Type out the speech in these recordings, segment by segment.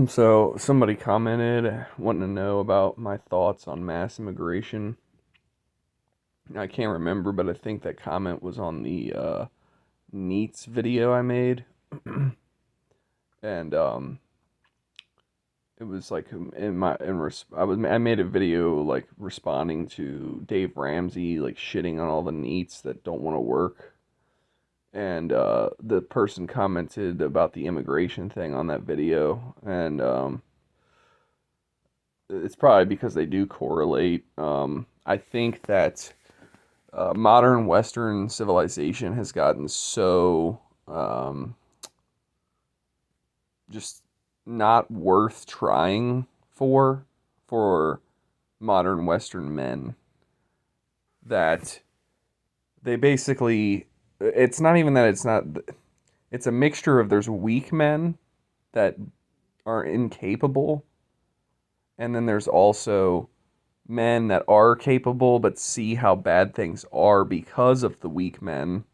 So somebody commented wanting to know about my thoughts on mass immigration. I can't remember, but I think that comment was on the NEETS video I made, and it was like I made a video like responding to Dave Ramsey like shitting on all the NEETs that don't want to work, and the person commented about the immigration thing on that video, and it's probably because they do correlate. I think that modern Western civilization has gotten so just not worth trying for modern Western men that they basically it's not even that it's a mixture of there's weak men that are incapable, and then there's also men that are capable but see how bad things are because of the weak men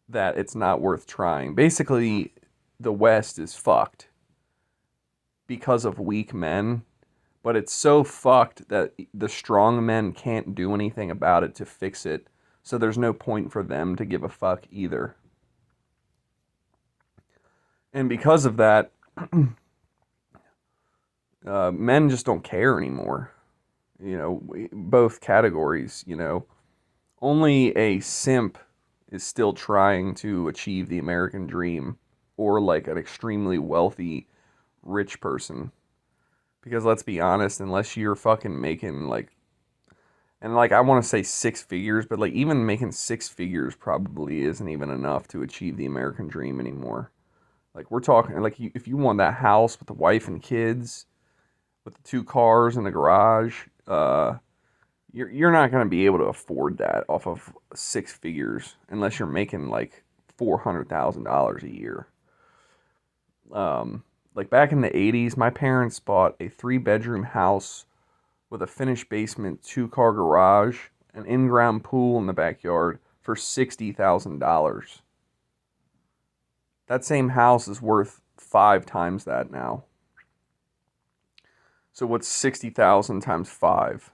that it's not worth trying. Basically, the West is fucked because of weak men, but it's so fucked that the strong men can't do anything about it to fix it. So there's no point for them to give a fuck either. And because of that, men just don't care anymore. Both categories, only a simp is still trying to achieve the American dream, or like an extremely wealthy rich person. Because let's be honest, unless you're fucking making like, and like I want to say six figures, but like even making six figures probably isn't even enough to achieve the American dream anymore. Like we're talking like if you want that house with the wife and kids, with the two cars in the garage, you're not going to be able to afford that off of six figures unless you're making like $400,000 a year. Like back in the 80s, my parents bought a three-bedroom house with a finished basement, two-car garage, an in-ground pool in the backyard for $60,000. That same house is worth five times that now. So what's 60,000 times five?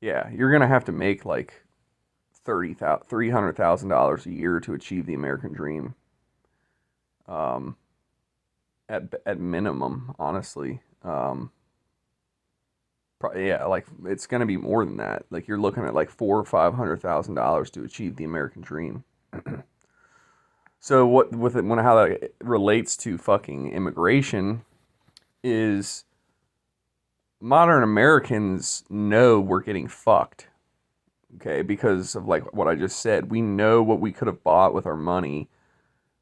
Yeah, you're gonna have to make like $300,000 a year to achieve the American dream. Um, at minimum, honestly. Yeah, like it's gonna be more than that. Like you're looking at like $400,000 or $500,000 to achieve the American dream. So what with it when how that relates to fucking immigration is modern Americans know we're getting fucked. Okay, because of like what I just said, we know what we could have bought with our money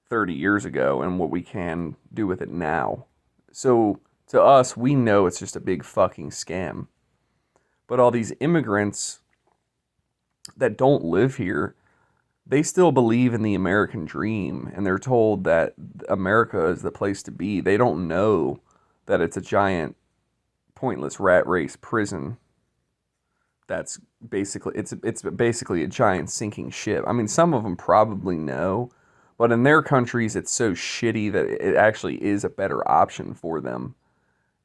30 years ago and what we can do with it now. So to us, we know it's just a big fucking scam. But all these immigrants that don't live here, they still believe in the American dream and they're told that America is the place to be. They don't know that it's a giant pointless rat race prison that's basically it's basically a giant sinking ship. I mean, some of them probably know, but in their countries it's so shitty that it actually is a better option for them.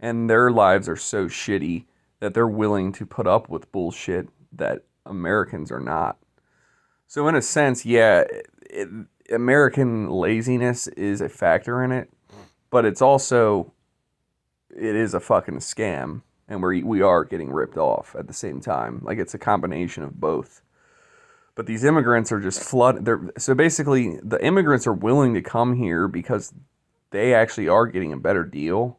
And their lives are so shitty that they're willing to put up with bullshit that Americans are not. So in a sense, yeah, it, American laziness is a factor in it, but it is a fucking scam, and we are getting ripped off at the same time. Like it's a combination of both. But these immigrants are just flood. So basically the immigrants are willing to come here because they actually are getting a better deal,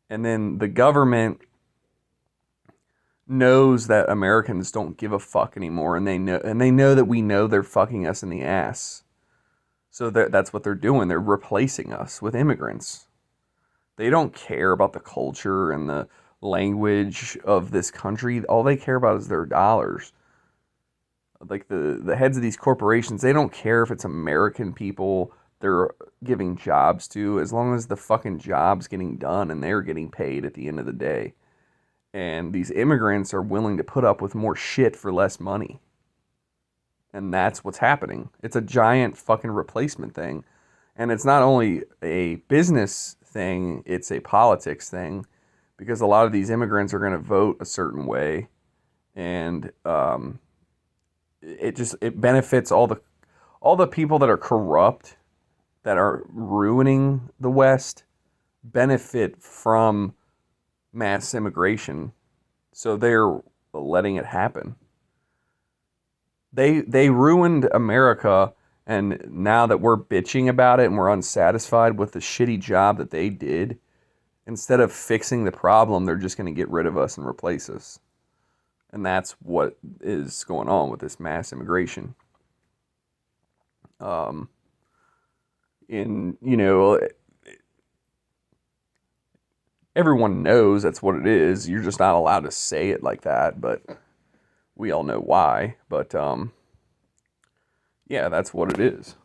and then the government knows that Americans don't give a fuck anymore, and they know that we know they're fucking us in the ass. So that's what they're doing. They're replacing us with immigrants. They don't care about the culture and the language of this country. All they care about is their dollars. Like the heads of these corporations, they don't care if it's American people they're giving jobs to, as long as the fucking job's getting done and they're getting paid at the end of the day. And these immigrants are willing to put up with more shit for less money. And that's what's happening. It's a giant fucking replacement thing. And it's not only a business thing, it's a politics thing, because a lot of these immigrants are going to vote a certain way. And it benefits all the people that are corrupt, that are ruining the West, benefit from mass immigration. So they're letting it happen. They ruined America, and now that we're bitching about it and we're unsatisfied with the shitty job that they did, instead of fixing the problem, they're just going to get rid of us and replace us. And that's what is going on with this mass immigration. In, you know, everyone knows that's what it is. You're just not allowed to say it like that, but we all know why. But yeah, that's what it is.